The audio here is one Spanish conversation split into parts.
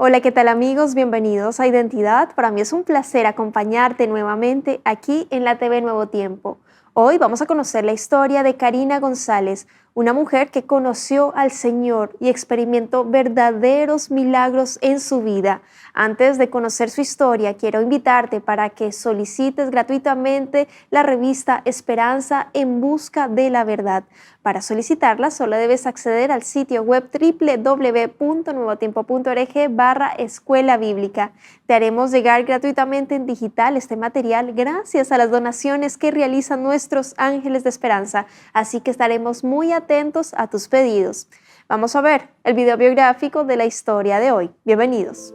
Hola, ¿qué tal amigos? Bienvenidos a Identidad. Para mí es un placer acompañarte nuevamente aquí en la TV Nuevo Tiempo. Hoy vamos a conocer la historia de Karina González, una mujer que conoció al Señor y experimentó verdaderos milagros en su vida. Antes de conocer su historia, quiero invitarte para que solicites gratuitamente la revista Esperanza en Busca de la Verdad. Para solicitarla, solo debes acceder al sitio web www.nuevotiempo.org/escuela bíblica. Te haremos llegar gratuitamente en digital este material gracias a las donaciones que realizan nuestros ángeles de esperanza, así que estaremos muy atentos a tus pedidos. Vamos a ver el video biográfico de la historia de hoy. Bienvenidos.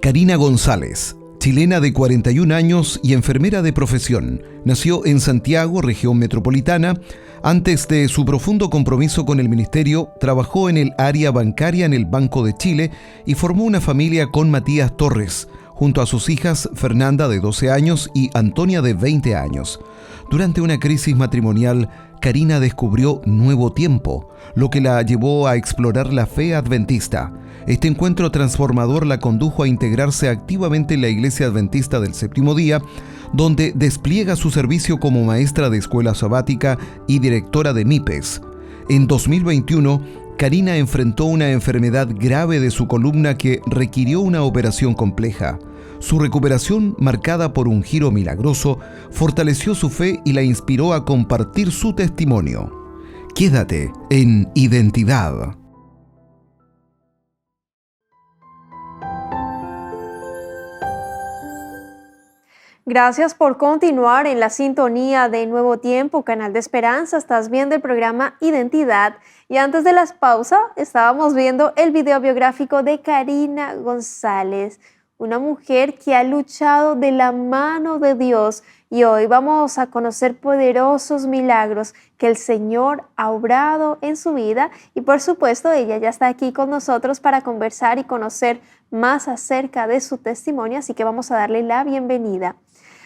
Karina González, chilena de 41 años y enfermera de profesión, nació en Santiago, región metropolitana. Antes de su profundo compromiso con el ministerio, trabajó en el área bancaria en el Banco de Chile y formó una familia con Matías Torres, junto a sus hijas Fernanda de 12 años y Antonia de 20 años. Durante una crisis matrimonial, Karina descubrió Nuevo Tiempo, lo que la llevó a explorar la fe adventista. Este encuentro transformador la condujo a integrarse activamente en la Iglesia Adventista del Séptimo Día, donde despliega su servicio como maestra de escuela sabática y directora de MIPES. En 2021, Karina enfrentó una enfermedad grave de su columna que requirió una operación compleja. Su recuperación, marcada por un giro milagroso, fortaleció su fe y la inspiró a compartir su testimonio. Quédate en Identidad. Gracias por continuar en la sintonía de Nuevo Tiempo, Canal de Esperanza. Estás viendo el programa Identidad. Y antes de las pausas, estábamos viendo el video biográfico de Karina González, una mujer que ha luchado de la mano de Dios. Y hoy vamos a conocer poderosos milagros que el Señor ha obrado en su vida. Y por supuesto, ella ya está aquí con nosotros para conversar y conocer más acerca de su testimonio. Así que vamos a darle la bienvenida.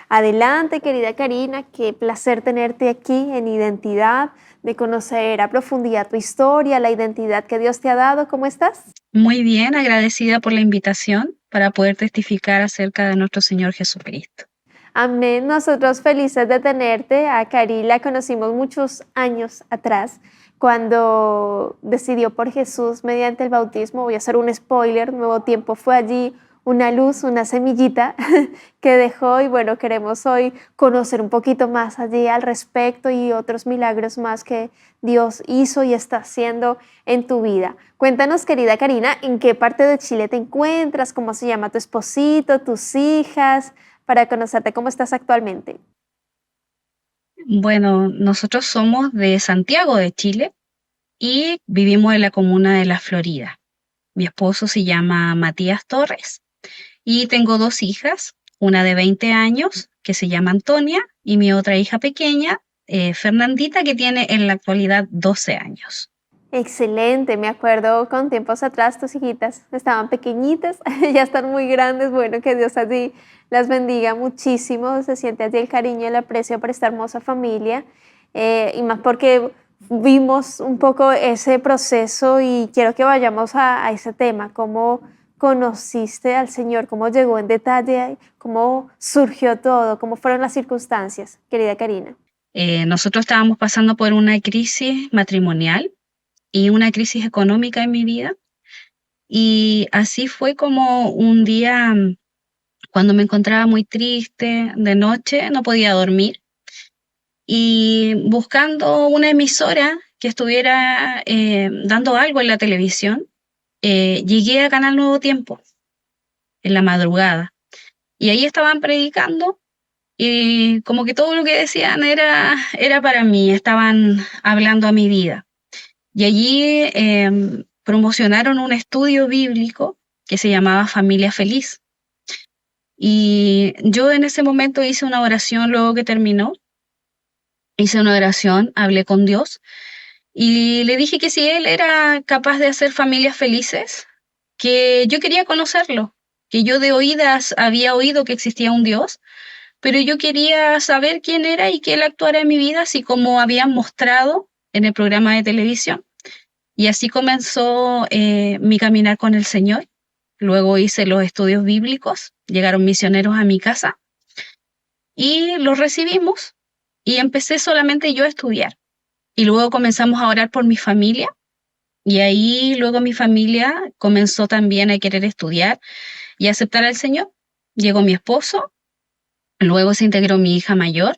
Adelante, querida Karina, qué placer tenerte aquí en Identidad, de conocer a profundidad tu historia, la identidad que Dios te ha dado. ¿Cómo estás? Muy bien, agradecida por la invitación para poder testificar acerca de nuestro Señor Jesucristo. Amén. Nosotros felices de tenerte. A Cari la conocimos muchos años atrás, cuando decidió por Jesús mediante el bautismo. Voy a hacer un spoiler, Nuevo Tiempo fue allí una luz, una semillita que dejó, y bueno, queremos hoy conocer un poquito más allí al respecto y otros milagros más que Dios hizo y está haciendo en tu vida. Cuéntanos, querida Karina, ¿en qué parte de Chile te encuentras? ¿Cómo se llama tu esposito, tus hijas? Para conocerte, ¿cómo estás actualmente? Bueno, nosotros somos de Santiago de Chile y vivimos en la comuna de La Florida. Mi esposo se llama Matías Torres y tengo dos hijas, una de 20 años que se llama Antonia y mi otra hija pequeña, Fernandita, que tiene en la actualidad 12 años. Excelente, me acuerdo con tiempos atrás tus hijitas estaban pequeñitas, ya están muy grandes. Bueno, que Dios allí las bendiga muchísimo, se siente allí el cariño y el aprecio por esta hermosa familia, y más porque vimos un poco ese proceso y quiero que vayamos a ese tema, cómo conociste al Señor, cómo llegó en detalle, cómo surgió todo, cómo fueron las circunstancias, querida Karina. Nosotros estábamos pasando por una crisis matrimonial y una crisis económica en mi vida. Y así fue como un día, cuando me encontraba muy triste, de noche, no podía dormir, y buscando una emisora que estuviera dando algo en la televisión, llegué a Canal Nuevo Tiempo en la madrugada. Y ahí estaban predicando y como que todo lo que decían era para mí, estaban hablando a mi vida. Y allí promocionaron un estudio bíblico que se llamaba Familia Feliz. Y yo en ese momento hice una oración, luego que terminó, hice una oración, hablé con Dios y le dije que si Él era capaz de hacer familias felices, que yo quería conocerlo, que yo de oídas había oído que existía un Dios, pero yo quería saber quién era y que Él actuara en mi vida, así como habían mostrado en el programa de televisión. Y así comenzó mi caminar con el Señor. luego hice los estudios bíblicos, llegaron misioneros a mi casa y los recibimos y empecé solamente yo a estudiar. Y luego comenzamos a orar por mi familia y ahí luego mi familia comenzó también a querer estudiar y aceptar al Señor. Llegó mi esposo, luego se integró mi hija mayor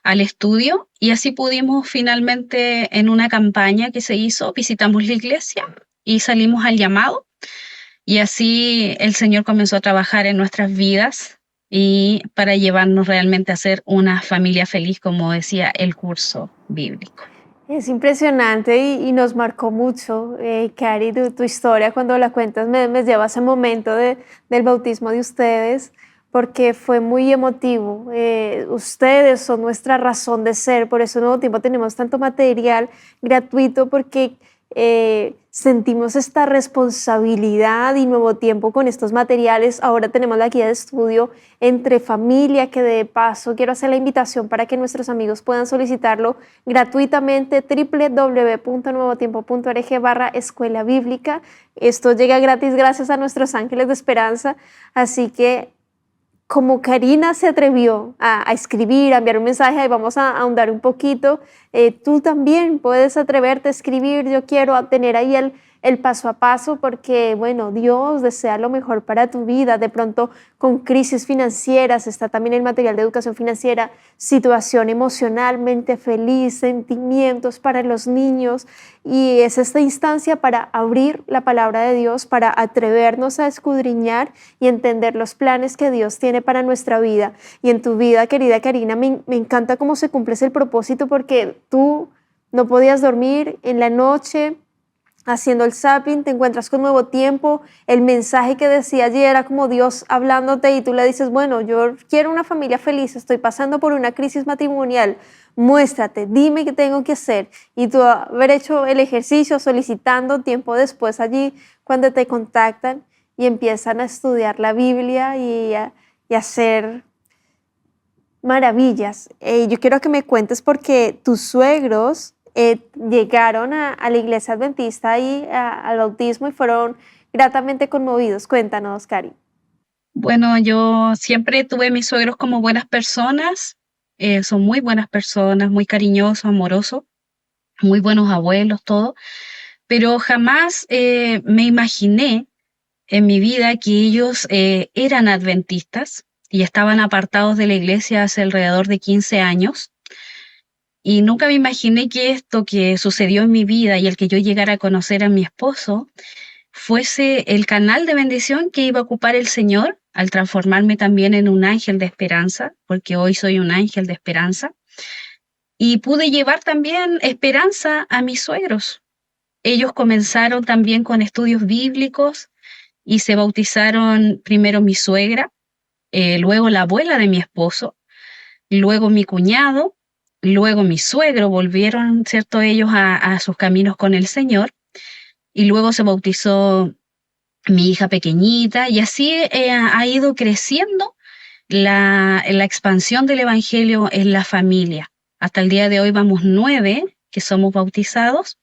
al estudio y así pudimos finalmente en una campaña que se hizo, visitamos la iglesia y salimos al llamado y así el Señor comenzó a trabajar en nuestras vidas y para llevarnos realmente a ser una familia feliz, como decía el curso bíblico. Es impresionante y nos marcó mucho, Cari, tu historia cuando la cuentas me lleva a ese momento del bautismo de ustedes, porque fue muy emotivo. Ustedes son nuestra razón de ser, por eso en Nuevo Tiempo tenemos tanto material gratuito, porque sentimos esta responsabilidad y Nuevo Tiempo con estos materiales. Ahora tenemos la guía de estudio entre familia, que de paso quiero hacer la invitación para que nuestros amigos puedan solicitarlo gratuitamente, www.nuevotiempo.org/escuela bíblica. Esto llega gratis gracias a nuestros ángeles de esperanza, así que como Karina se atrevió a escribir, a enviar un mensaje, y vamos a ahondar un poquito, tú también puedes atreverte a escribir. Yo quiero tener ahí el paso a paso, porque bueno, Dios desea lo mejor para tu vida. De pronto con crisis financieras, está también el material de educación financiera, situación emocionalmente feliz, sentimientos para los niños, y es esta instancia para abrir la palabra de Dios, para atrevernos a escudriñar y entender los planes que Dios tiene para nuestra vida. Y en tu vida, querida Karina, me encanta cómo se cumple ese propósito, porque tú no podías dormir en la noche haciendo el zapping, te encuentras con Nuevo Tiempo, el mensaje que decía allí era como Dios hablándote y tú le dices, bueno, yo quiero una familia feliz, estoy pasando por una crisis matrimonial, muéstrate, dime qué tengo que hacer. Y tú haber hecho el ejercicio solicitando tiempo después allí, cuando te contactan y empiezan a estudiar la Biblia y a hacer maravillas. Yo quiero que me cuentes, porque tus suegros llegaron a la iglesia adventista y al bautismo y fueron gratamente conmovidos. Cuéntanos, Cari. Bueno, yo siempre tuve mis suegros como buenas personas, son muy buenas personas, muy cariñosos, amorosos, muy buenos abuelos, todo, pero jamás me imaginé en mi vida que ellos eran adventistas y estaban apartados de la iglesia hace alrededor de 15 años. Y nunca me imaginé que esto que sucedió en mi vida y el que yo llegara a conocer a mi esposo fuese el canal de bendición que iba a ocupar el Señor al transformarme también en un ángel de esperanza, porque hoy soy un ángel de esperanza. Y pude llevar también esperanza a mis suegros. Ellos comenzaron también con estudios bíblicos y se bautizaron primero mi suegra, luego la abuela de mi esposo, luego mi cuñado, luego mi suegro. Volvieron, ¿cierto?, ellos a sus caminos con el Señor, y luego se bautizó mi hija pequeñita, y así ha ido creciendo la expansión del Evangelio en la familia. Hasta el día de hoy vamos 9 que somos bautizados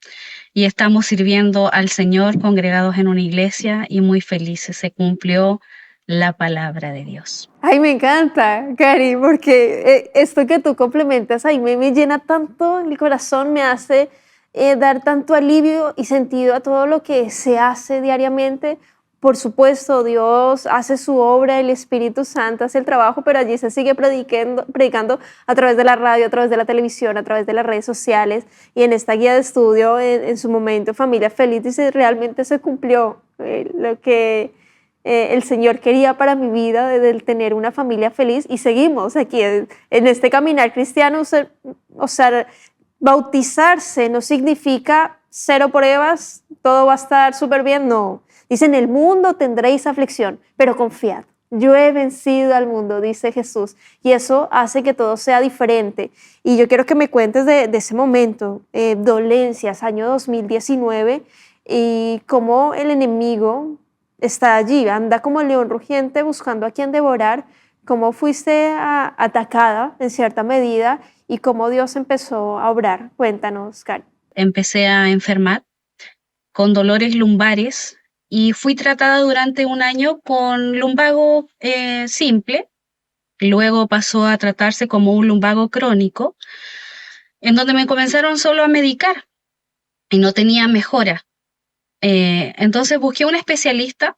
y estamos sirviendo al Señor, congregados en una iglesia y muy felices. Se cumplió la palabra de Dios. Ay, me encanta, Cari, porque esto que tú complementas ahí me llena tanto el corazón, me hace dar tanto alivio y sentido a todo lo que se hace diariamente. Por supuesto, Dios hace su obra, el Espíritu Santo hace el trabajo, pero allí se sigue predicando a través de la radio, a través de la televisión, a través de las redes sociales, y en esta guía de estudio, en su momento, Familia Feliz, dice, realmente se cumplió lo que el Señor quería para mi vida, de tener una familia feliz, y seguimos aquí en este caminar cristiano. O sea, bautizarse no significa cero pruebas, todo va a estar súper bien, no. Dice, en el mundo tendréis aflicción, pero confiad, yo he vencido al mundo, dice Jesús, y eso hace que todo sea diferente. Y yo quiero que me cuentes de ese momento, dolencias, año 2019, y cómo el enemigo está allí, anda como el león rugiente buscando a quien devorar, cómo fuiste atacada en cierta medida y cómo Dios empezó a obrar. Cuéntanos, Cari. Empecé a enfermar con dolores lumbares y fui tratada durante un año con lumbago simple. Luego pasó a tratarse como un lumbago crónico, en donde me comenzaron solo a medicar y no tenía mejora. Entonces busqué un especialista.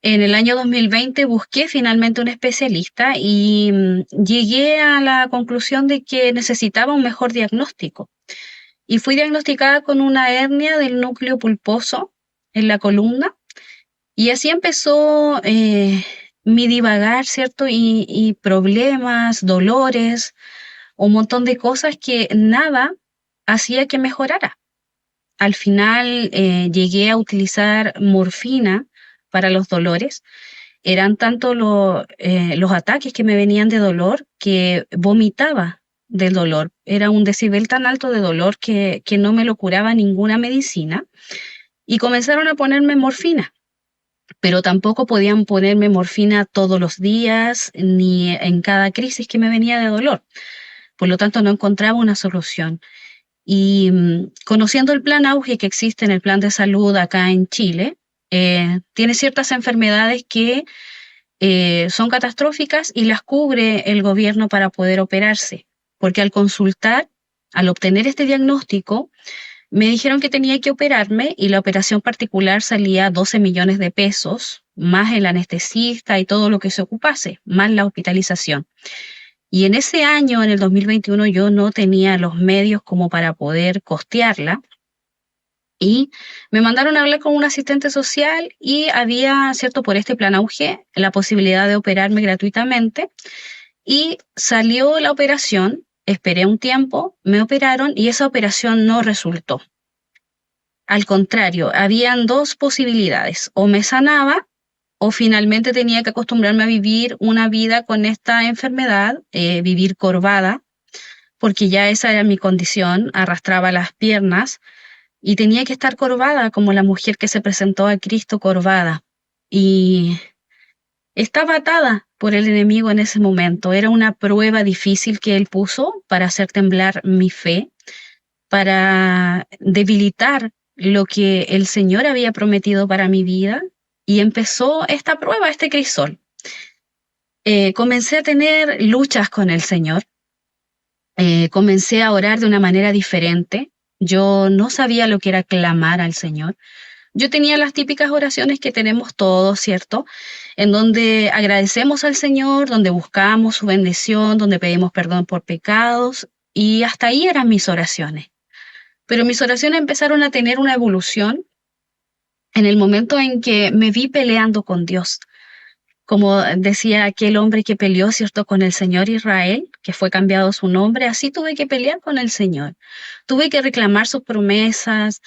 En el año 2020 busqué finalmente un especialista y llegué a la conclusión de que necesitaba un mejor diagnóstico. Y fui diagnosticada con una hernia del núcleo pulposo en la columna. Y así empezó mi divagar, ¿cierto? Y problemas, dolores, un montón de cosas que nada hacía que mejorara. Al final llegué a utilizar morfina para los dolores. Eran tanto los ataques que me venían de dolor que vomitaba del dolor. Era un decibel tan alto de dolor que no me lo curaba ninguna medicina. Y comenzaron a ponerme morfina, pero tampoco podían ponerme morfina todos los días ni en cada crisis que me venía de dolor. Por lo tanto, no encontraba una solución. Y conociendo el plan Auge que existe en el plan de salud acá en Chile, tiene ciertas enfermedades que son catastróficas y las cubre el gobierno para poder operarse. Porque al consultar, al obtener este diagnóstico, me dijeron que tenía que operarme y la operación particular salía 12 millones de pesos, más el anestesista y todo lo que se ocupase, más la hospitalización. Y en ese año, en el 2021, yo no tenía los medios como para poder costearla. Y me mandaron a hablar con un asistente social y había, cierto, por este plan Auge, la posibilidad de operarme gratuitamente. Y salió la operación, esperé un tiempo, me operaron y esa operación no resultó. Al contrario, habían dos posibilidades: o me sanaba o finalmente tenía que acostumbrarme a vivir una vida con esta enfermedad, vivir corvada, porque ya esa era mi condición, arrastraba las piernas y tenía que estar corvada como la mujer que se presentó a Cristo corvada. Y estaba atada por el enemigo en ese momento. Era una prueba difícil que él puso para hacer temblar mi fe, para debilitar lo que el Señor había prometido para mi vida. Y empezó esta prueba, este crisol. Comencé a tener luchas con el Señor. Comencé a orar de una manera diferente. Yo no sabía lo que era clamar al Señor. Yo tenía las típicas oraciones que tenemos todos, ¿cierto? En donde agradecemos al Señor, donde buscamos su bendición, donde pedimos perdón por pecados, y hasta ahí eran mis oraciones. Pero mis oraciones empezaron a tener una evolución en el momento en que me vi peleando con Dios. Como decía aquel hombre que peleó, ¿cierto?, con el Señor Israel, que fue cambiado su nombre, así tuve que pelear con el Señor. Tuve que reclamar sus promesas.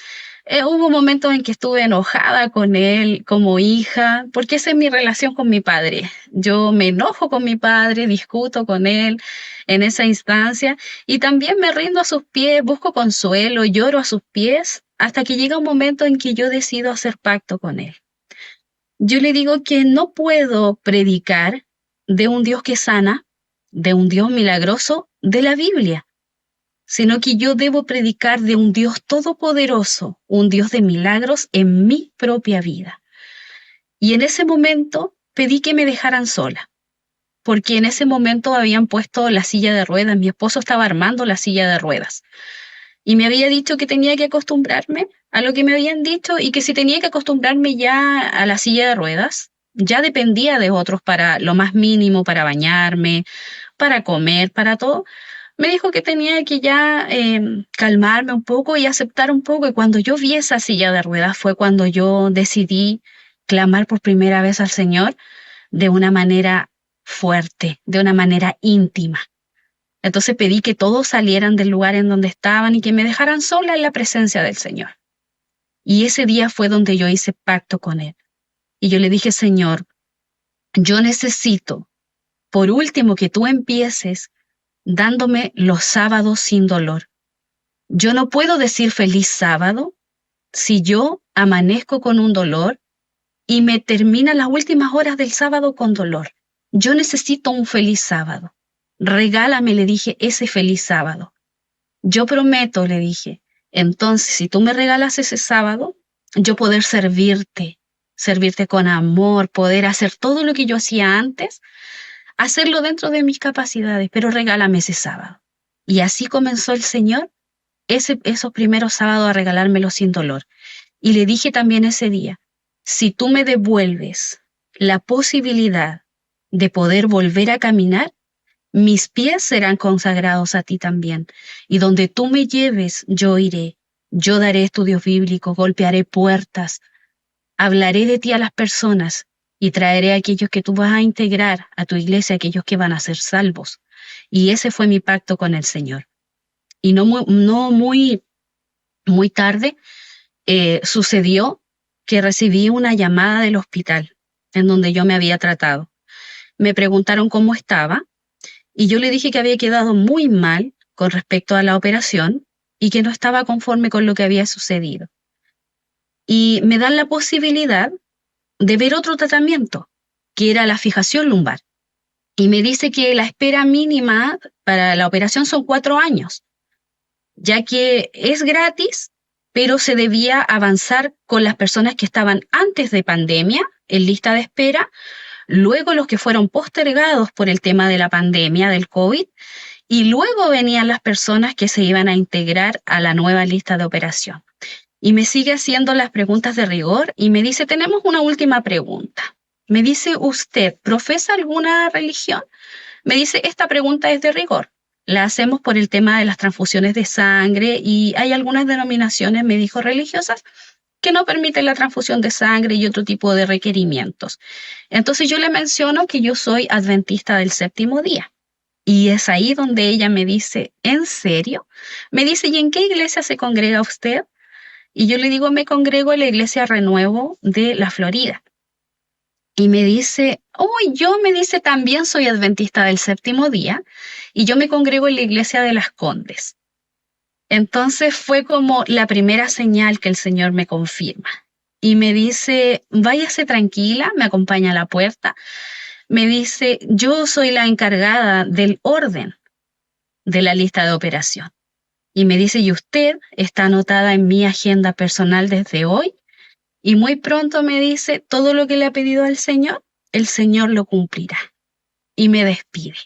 Hubo momentos en que estuve enojada con él como hija, porque esa es mi relación con mi padre. Yo me enojo con mi padre, discuto con él en esa instancia y también me rindo a sus pies, busco consuelo, lloro a sus pies, hasta que llega un momento en que yo decido hacer pacto con él. Yo le digo que no puedo predicar de un Dios que sana, de un Dios milagroso de la Biblia, sino que yo debo predicar de un Dios todopoderoso, un Dios de milagros en mi propia vida. Y en ese momento pedí que me dejaran sola, porque en ese momento habían puesto la silla de ruedas, mi esposo estaba armando la silla de ruedas. Y me había dicho que tenía que acostumbrarme a lo que me habían dicho y que si tenía que acostumbrarme ya a la silla de ruedas, ya dependía de otros para lo más mínimo, para bañarme, para comer, para todo. Me dijo que tenía que ya calmarme un poco y aceptar un poco. Y cuando yo vi esa silla de ruedas fue cuando yo decidí clamar por primera vez al Señor de una manera fuerte, de una manera íntima. Entonces pedí que todos salieran del lugar en donde estaban y que me dejaran sola en la presencia del Señor. Y ese día fue donde yo hice pacto con Él. Y yo le dije: Señor, yo necesito, por último, que tú empieces dándome los sábados sin dolor. Yo no puedo decir feliz sábado si yo amanezco con un dolor y me terminan las últimas horas del sábado con dolor. Yo necesito un feliz sábado. Regálame, le dije, ese feliz sábado. Yo prometo, le dije, entonces si tú me regalas ese sábado, yo poder servirte servirte con amor, poder hacer todo lo que yo hacía antes, hacerlo dentro de mis capacidades, pero regálame ese sábado. Y así comenzó el Señor esos primeros sábados a regalármelo sin dolor. Y le dije también ese día, si tú me devuelves la posibilidad de poder volver a caminar, mis pies serán consagrados a ti también. Y donde tú me lleves, yo iré. Yo daré estudios bíblicos, golpearé puertas, hablaré de ti a las personas y traeré a aquellos que tú vas a integrar a tu iglesia, aquellos que van a ser salvos. Y ese fue mi pacto con el Señor. Y no muy tarde sucedió que recibí una llamada del hospital en donde yo me había tratado. Me preguntaron cómo estaba y yo le dije que había quedado muy mal con respecto a la operación y que no estaba conforme con lo que había sucedido. Y me dan la posibilidad de ver otro tratamiento, que era la fijación lumbar. Y me dice que la espera mínima para la operación son 4 años, ya que es gratis, pero se debía avanzar con las personas que estaban antes de pandemia en lista de espera, luego los que fueron postergados por el tema de la pandemia del COVID, y luego venían las personas que se iban a integrar a la nueva lista de operación. Y me sigue haciendo las preguntas de rigor y me dice, tenemos una última pregunta. Me dice, ¿usted profesa alguna religión? Me dice, esta pregunta es de rigor. La hacemos por el tema de las transfusiones de sangre y hay algunas denominaciones, me dijo, religiosas que no permiten la transfusión de sangre y otro tipo de requerimientos. Entonces yo le menciono que yo soy adventista del séptimo día. Y es ahí donde ella me dice, ¿en serio? Me dice, ¿y en qué iglesia se congrega usted? Y yo le digo, me congrego en la Iglesia Renuevo de la Florida. Y me dice, me dice, también soy adventista del séptimo día y yo me congrego en la Iglesia de las Condes. Entonces fue como la primera señal que el Señor me confirma. Y me dice, váyase tranquila, me acompaña a la puerta. Me dice, yo soy la encargada del orden de la lista de operación. Y me dice, y usted está anotada en mi agenda personal desde hoy. Y muy pronto me dice, todo lo que le ha pedido al Señor, el Señor lo cumplirá. Y me despide.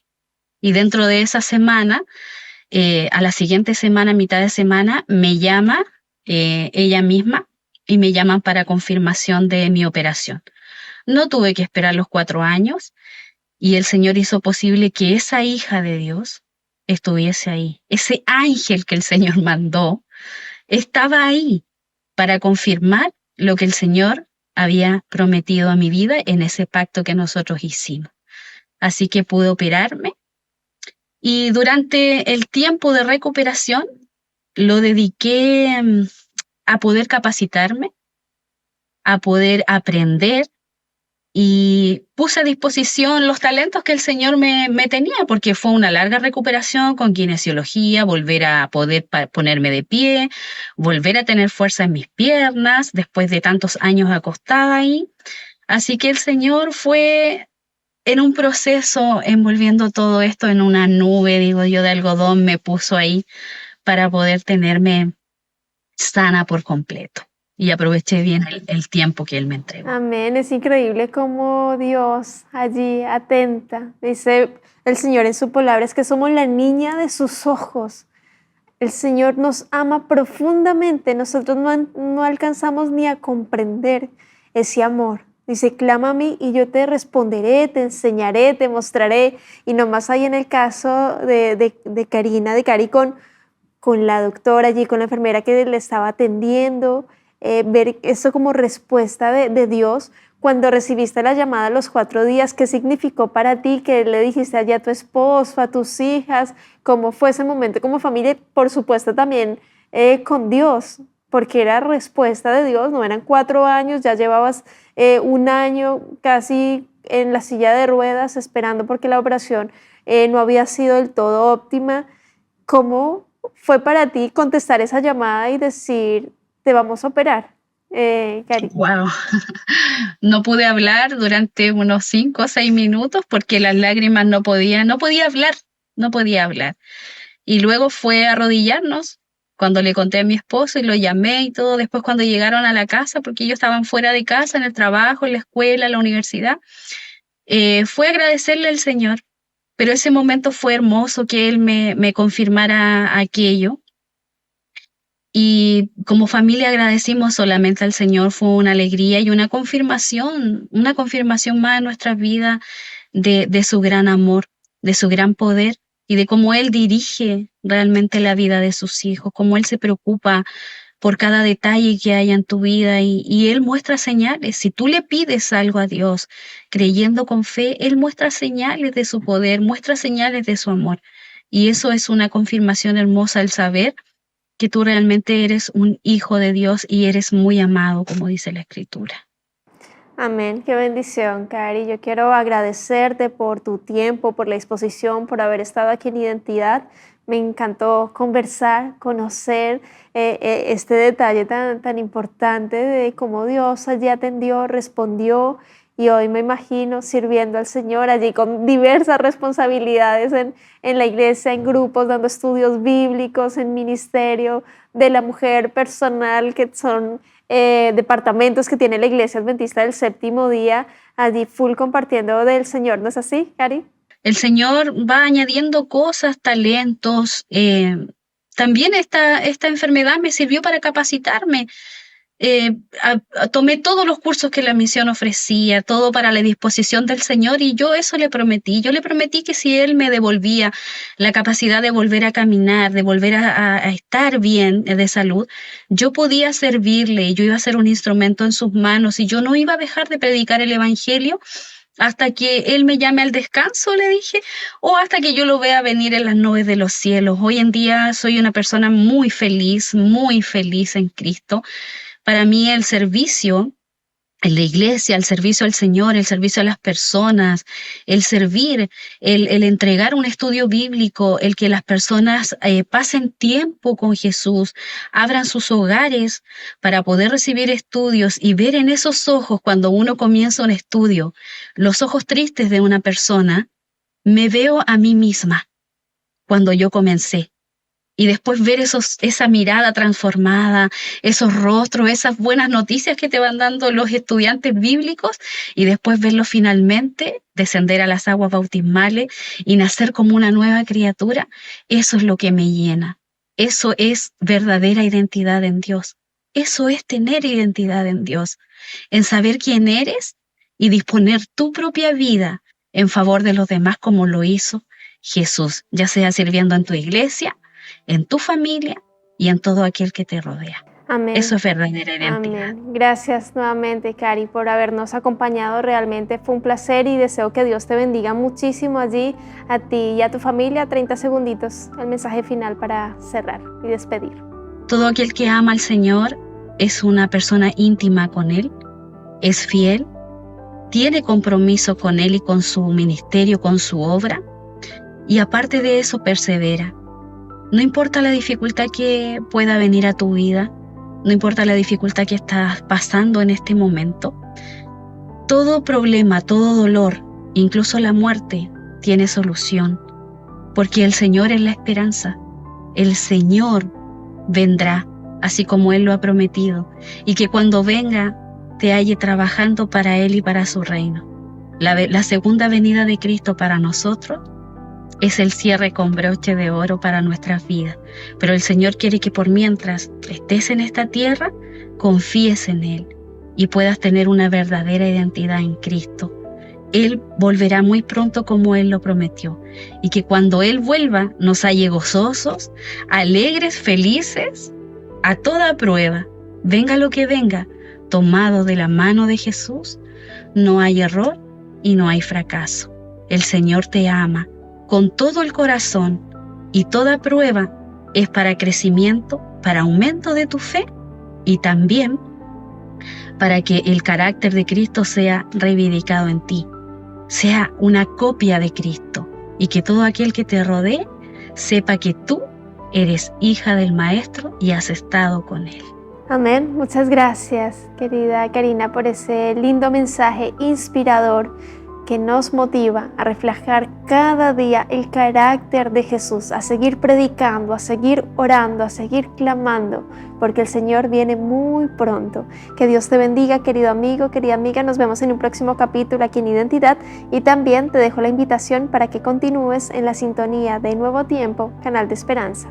Y dentro de esa semana, a la siguiente semana, mitad de semana, me llama ella misma y me llaman para confirmación de mi operación. No tuve que esperar los 4 años y el Señor hizo posible que esa hija de Dios estuviese ahí. Ese ángel que el Señor mandó estaba ahí para confirmar lo que el Señor había prometido a mi vida en ese pacto que nosotros hicimos. Así que pude operarme y durante el tiempo de recuperación lo dediqué a poder capacitarme, a poder aprender y puse a disposición los talentos que el Señor me tenía, porque fue una larga recuperación con kinesiología, volver a poder ponerme de pie, volver a tener fuerza en mis piernas después de tantos años acostada ahí. Así que el Señor fue en un proceso envolviendo todo esto en una nube, digo yo, de algodón, me puso ahí para poder tenerme sana por completo. Y aproveché bien el tiempo que Él me entregó. Amén, es increíble cómo Dios allí atenta. Dice el Señor en su palabra, es que somos la niña de sus ojos. El Señor nos ama profundamente, nosotros no alcanzamos ni a comprender ese amor. Dice, clama a mí y yo te responderé, te enseñaré, te mostraré. Y nomás ahí en el caso de Karina, de Cari con la doctora allí, con la enfermera que le estaba atendiendo, ver eso como respuesta de Dios. Cuando recibiste la llamada a los 4 días, ¿qué significó para ti? ¿Qué le dijiste allá a tu esposo, a tus hijas? ¿Cómo fue ese momento como familia? Por supuesto también con Dios, porque era respuesta de Dios, no eran 4 años, ya llevabas 1 año casi en la silla de ruedas esperando porque la operación no había sido del todo óptima. ¿Cómo fue para ti contestar esa llamada y decir, te vamos a operar? Cari. Wow. No pude hablar durante unos 5 o 6 minutos porque las lágrimas no podía hablar. Y luego fue arrodillarnos cuando le conté a mi esposo y lo llamé y todo, después cuando llegaron a la casa, porque ellos estaban fuera de casa, en el trabajo, en la escuela, en la universidad, fue agradecerle al Señor. Pero ese momento fue hermoso que Él me confirmara aquello. Y como familia agradecimos solamente al Señor, fue una alegría y una confirmación más en nuestras vidas de su gran amor, de su gran poder y de cómo Él dirige realmente la vida de sus hijos, cómo Él se preocupa por cada detalle que haya en tu vida y Él muestra señales. Si tú le pides algo a Dios creyendo con fe, Él muestra señales de su poder, muestra señales de su amor. Y eso es una confirmación hermosa, el saber que tú realmente eres un hijo de Dios y eres muy amado, como dice la Escritura. Amén, qué bendición, Cari. Yo quiero agradecerte por tu tiempo, por la disposición, por haber estado aquí en Identidad. Me encantó conversar, conocer este detalle tan importante de cómo Dios allí atendió, respondió, y hoy me imagino sirviendo al Señor allí con diversas responsabilidades en la iglesia, en grupos, dando estudios bíblicos, en ministerio de la mujer personal, que son departamentos que tiene la Iglesia Adventista del Séptimo Día, allí full compartiendo del Señor. ¿No es así, Cari? El Señor va añadiendo cosas, talentos. También esta enfermedad me sirvió para capacitarme. Tomé todos los cursos que la misión ofrecía, todo para la disposición del Señor, y yo eso le prometí. Yo le prometí que si Él me devolvía la capacidad de volver a caminar, de volver a estar bien de salud, yo podía servirle, yo iba a ser un instrumento en sus manos y yo no iba a dejar de predicar el Evangelio hasta que Él me llame al descanso, le dije, o hasta que yo lo vea venir en las nubes de los cielos. Hoy en día soy una persona muy feliz en Cristo. Para mí el servicio en la iglesia, el servicio al Señor, el servicio a las personas, el servir, el entregar un estudio bíblico, el que las personas pasen tiempo con Jesús, abran sus hogares para poder recibir estudios y ver en esos ojos cuando uno comienza un estudio, los ojos tristes de una persona, me veo a mí misma cuando yo comencé. Y después ver esa mirada transformada, esos rostros, esas buenas noticias que te van dando los estudiantes bíblicos, y después verlo finalmente descender a las aguas bautismales y nacer como una nueva criatura, eso es lo que me llena. Eso es verdadera identidad en Dios. Eso es tener identidad en Dios, en saber quién eres y disponer tu propia vida en favor de los demás como lo hizo Jesús, ya sea sirviendo en tu iglesia, en tu familia y en todo aquel que te rodea. Amén. Eso es verdadera identidad. Amén. Gracias nuevamente, Cari, por habernos acompañado. Realmente fue un placer y deseo que Dios te bendiga muchísimo allí, a ti y a tu familia. 30 segunditos, el mensaje final para cerrar y despedir. Todo aquel que ama al Señor es una persona íntima con Él, es fiel, tiene compromiso con Él y con su ministerio, con su obra, y aparte de eso persevera. No importa la dificultad que pueda venir a tu vida, no importa la dificultad que estás pasando en este momento, todo problema, todo dolor, incluso la muerte, tiene solución, porque el Señor es la esperanza. El Señor vendrá, así como Él lo ha prometido, y que cuando venga te halle trabajando para Él y para su reino. La segunda venida de Cristo para nosotros es el cierre con broche de oro para nuestras vidas. Pero el Señor quiere que por mientras estés en esta tierra, confíes en Él y puedas tener una verdadera identidad en Cristo. Él volverá muy pronto como Él lo prometió, y que cuando Él vuelva nos halle gozosos, alegres, felices, a toda prueba, venga lo que venga, tomado de la mano de Jesús, no hay error y no hay fracaso. El Señor te ama con todo el corazón, y toda prueba es para crecimiento, para aumento de tu fe y también para que el carácter de Cristo sea reivindicado en ti, sea una copia de Cristo, y que todo aquel que te rodee sepa que tú eres hija del Maestro y has estado con Él. Amén. Muchas gracias, querida Karina, por ese lindo mensaje inspirador que nos motiva a reflejar cada día el carácter de Jesús, a seguir predicando, a seguir orando, a seguir clamando, porque el Señor viene muy pronto. Que Dios te bendiga, querido amigo, querida amiga. Nos vemos en un próximo capítulo aquí en Identidad, y también te dejo la invitación para que continúes en la sintonía de Nuevo Tiempo, Canal de Esperanza.